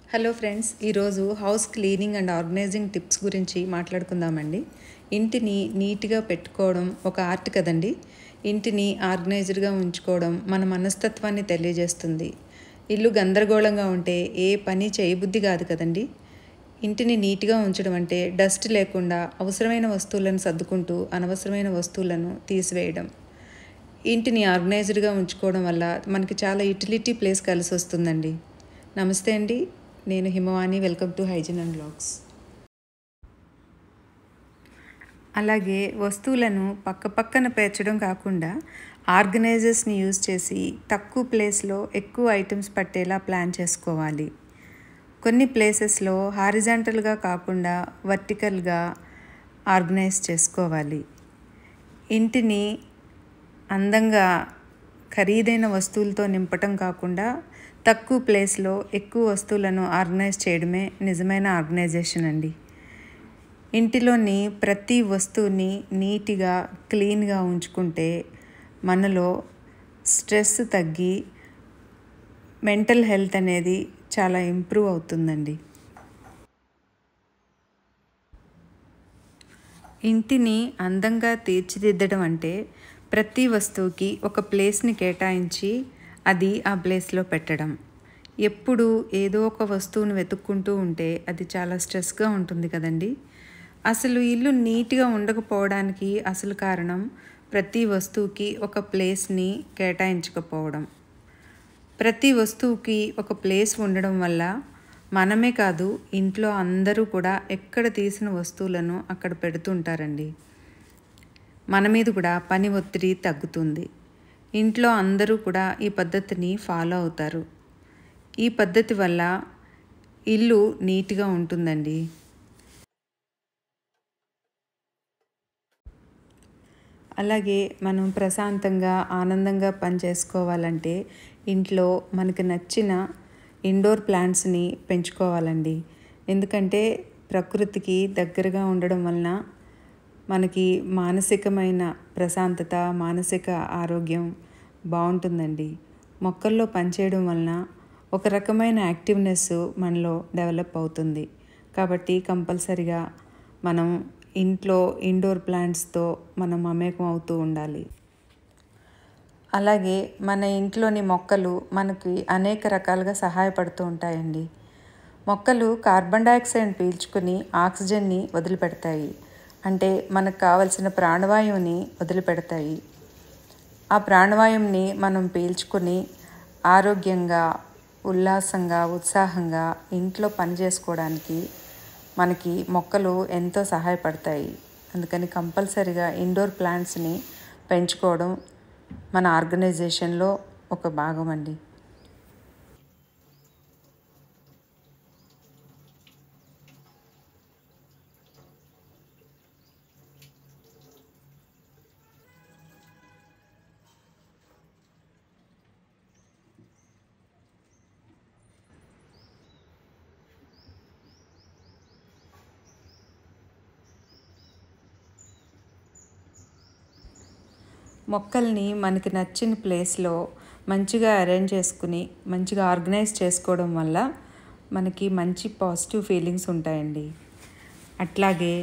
Hello friends, ఈరోజు house cleaning and organizing tips గురించి మాట్లాడుకుందామండి. ఇంటిని నీట్గా పెట్టుకోవడం ఒక ఆర్ట్ కదండి. ఇంటిని ఆర్గనైజ్డ్గా ఉంచుకోవడం మన మనస్తత్వాన్ని తెలియజేస్తుంది. ఇల్లు గందరగోళంగా ఉంటే ఏ పని చేయబుద్ధి కాదు కదండి. ఇంటిని నీట్గా ఉంచడం అంటే డస్ట్ లేకుండా అవసరమైన వస్తువులను సర్దుకుంటూ అనవసరమైన వస్తువులను తీసివేయడం. ఇంటిని ఆర్గనైజ్డ్గా ఉంచుకోవడం వల్ల మనకి చాలా యూటిలిటీ ప్లేస్ కలిసి వస్తుందండి. నమస్తే అండి, నేను Himavani. Welcome to hygiene and vlogs. అలాగే వస్తువులను పక్కన పేర్చడం కాకుండా ఆర్గనైజర్స్ని యూజ్ చేసి తక్కువ ప్లేస్లో ఎక్కువ ఐటమ్స్ పట్టేలా ప్లాన్ చేసుకోవాలి. కొన్ని ప్లేసెస్లో హారిజాంటల్గా కాకుండా వర్టికల్గా ఆర్గనైజ్ చేసుకోవాలి. ఇంటిని అందంగా ఖరీదైన వస్తువులతో నింపటం కాకుండా తక్కువ ప్లేస్లో ఎక్కువ వస్తువులను ఆర్గనైజ్ చేయడమే నిజమైన ఆర్గనైజేషన్ అండి. ఇంటిలోని ప్రతి వస్తువుని నీట్గా క్లీన్గా ఉంచుకుంటే మనలో స్ట్రెస్ తగ్గి మెంటల్ హెల్త్ అనేది చాలా ఇంప్రూవ్ అవుతుందండి. ఇంటిని అందంగా తీర్చిదిద్దడం అంటే ప్రతి వస్తువుకి ఒక ప్లేస్ని కేటాయించి అది ఆ ప్లేస్లో పెట్టడం. ఎప్పుడు ఏదో ఒక వస్తువును వెతుక్కుంటూ ఉంటే అది చాలా స్ట్రెస్గా ఉంటుంది కదండి. అసలు ఇల్లు నీట్గా ఉండకపోవడానికి అసలు కారణం ప్రతి వస్తువుకి ఒక ప్లేస్ని కేటాయించకపోవడం. ప్రతి వస్తువుకి ఒక ప్లేస్ ఉండడం వల్ల మనమే కాదు, ఇంట్లో అందరూ కూడా ఎక్కడ తీసిన వస్తువులను అక్కడ పెడుతుంటారండి. మన మీద కూడా పని ఒత్తిడి తగ్గుతుంది. ఇంట్లో అందరూ కూడా ఈ పద్ధతిని ఫాలో అవుతారు. ఈ పద్ధతి వల్ల ఇల్లు నీట్గా ఉంటుందండి. అలాగే మనం ప్రశాంతంగా ఆనందంగా పని చేసుకోవాలంటే ఇంట్లో మనకు నచ్చిన ఇండోర్ ప్లాంట్స్ని పెంచుకోవాలండి. ఎందుకంటే ప్రకృతికి దగ్గరగా ఉండడం వలన మనకి మానసికమైన ప్రశాంతత, మానసిక ఆరోగ్యం బాగుంటుందండి. మొక్కల్లో పనిచేయడం వలన ఒక రకమైన యాక్టివ్నెస్ మనలో డెవలప్ అవుతుంది. కాబట్టి కంపల్సరిగా మనం ఇంట్లో ఇండోర్ ప్లాంట్స్తో మనం మమేకం అవుతూ ఉండాలి. అలాగే మన ఇంట్లోని మొక్కలు మనకి అనేక రకాలుగా సహాయపడుతూ ఉంటాయండి. మొక్కలు కార్బన్ డైఆక్సైడ్ పీల్చుకుని ఆక్సిజన్ని వదిలిపెడతాయి. అంటే మనకు కావలసిన ప్రాణవాయువుని వదిలిపెడతాయి. ఆ ప్రాణవాయువుని మనం పీల్చుకుని ఆరోగ్యంగా, ఉల్లాసంగా, ఉత్సాహంగా ఇంట్లో పని చేసుకోవడానికి మనకి మొక్కలు ఎంతో సహాయపడతాయి. అందుకని కంపల్సరిగా ఇండోర్ ప్లాంట్స్ని పెంచుకోవడం మన ఆర్గనైజేషన్లో ఒక భాగం అండి. మొక్కల్ని మనకి నచ్చిన ప్లేస్లో మంచిగా అరేంజ్ చేసుకుని మంచిగా ఆర్గనైజ్ చేసుకోవడం వల్ల మనకి మంచి పాజిటివ్ ఫీలింగ్స్ ఉంటాయండి. అట్లాగే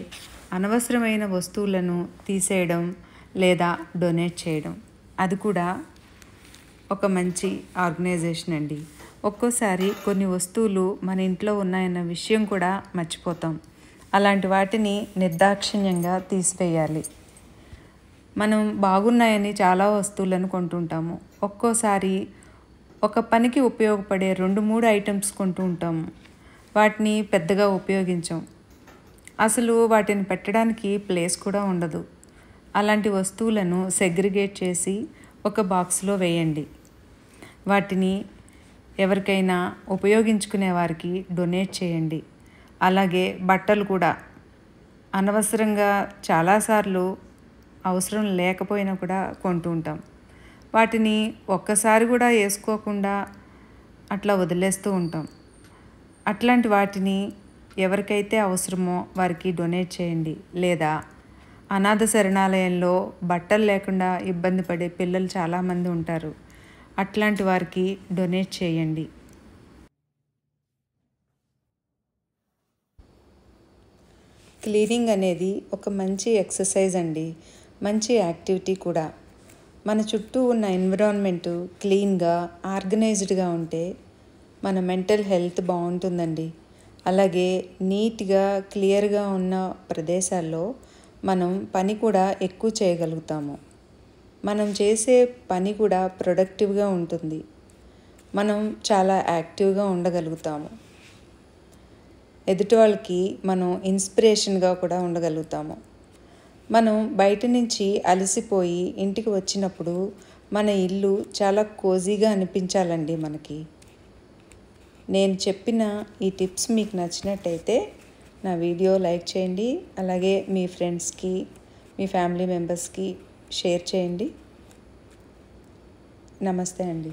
అనవసరమైన వస్తువులను తీసేయడం లేదా డొనేట్ చేయడం, అది కూడా ఒక మంచి ఆర్గనైజేషన్ అండి. ఒక్కోసారి కొన్ని వస్తువులు మన ఇంట్లో ఉన్నాయన్న విషయం కూడా మర్చిపోతాం. అలాంటి వాటిని నిర్దాక్షిణ్యంగా తీసివేయాలి. మనం బాగున్నాయని చాలా వస్తువులను కొంటుంటాము. ఒక్కోసారి ఒక పనికి ఉపయోగపడే 2-3 ఐటమ్స్ కొంటూ ఉంటాము. వాటిని పెద్దగా ఉపయోగించం. అసలు వాటిని పెట్టడానికి ప్లేస్ కూడా ఉండదు. అలాంటి వస్తువులను సెగ్రిగేట్ చేసి ఒక బాక్స్లో వేయండి. వాటిని ఎవరికైనా ఉపయోగించుకునే వారికి డొనేట్ చేయండి. అలాగే బట్టలు కూడా అనవసరంగా చాలాసార్లు అవసరం లేకపోయినా కూడా కొంటూ ఉంటాం. వాటిని ఒక్కసారి కూడా వేసుకోకుండా అట్లా వదిలేస్తూ ఉంటాం. అట్లాంటి వాటిని ఎవరికైతే అవసరమో వారికి డొనేట్ చేయండి. లేదా అనాథ శరణాలయంలో బట్టలు లేకుండా ఇబ్బంది పడే పిల్లలు చాలామంది ఉంటారు. అట్లాంటి వారికి డొనేట్ చేయండి. క్లీనింగ్ అనేది ఒక మంచి ఎక్సర్సైజ్ అండి, మంచి యాక్టివిటీ కూడా. మన చుట్టూ ఉన్న ఎన్విరాన్మెంట్ క్లీన్గా ఆర్గనైజ్డ్గా ఉంటే మన మెంటల్ హెల్త్ బాగుంటుందండి. అలాగే నీట్గా క్లియర్గా ఉన్న ప్రదేశాల్లో మనం పని కూడా ఎక్కువ చేయగలుగుతాము. మనం చేసే పని కూడా ప్రొడక్టివ్గా ఉంటుంది. మనం చాలా యాక్టివ్గా ఉండగలుగుతాము. ఎదుటి వాళ్ళకి మనం ఇన్స్పిరేషన్గా కూడా ఉండగలుగుతాము. మనం బయట నుంచి అలసిపోయి ఇంటికి వచ్చినప్పుడు మన ఇల్లు చాలా కోజీగా అనిపించాలండి మనకి. నేను చెప్పిన ఈ టిప్స్ మీకు నచ్చినట్టయితే నా వీడియో లైక్ చేయండి. అలాగే మీ ఫ్రెండ్స్కి, మీ ఫ్యామిలీ మెంబర్స్కి షేర్ చేయండి. నమస్తే అండి.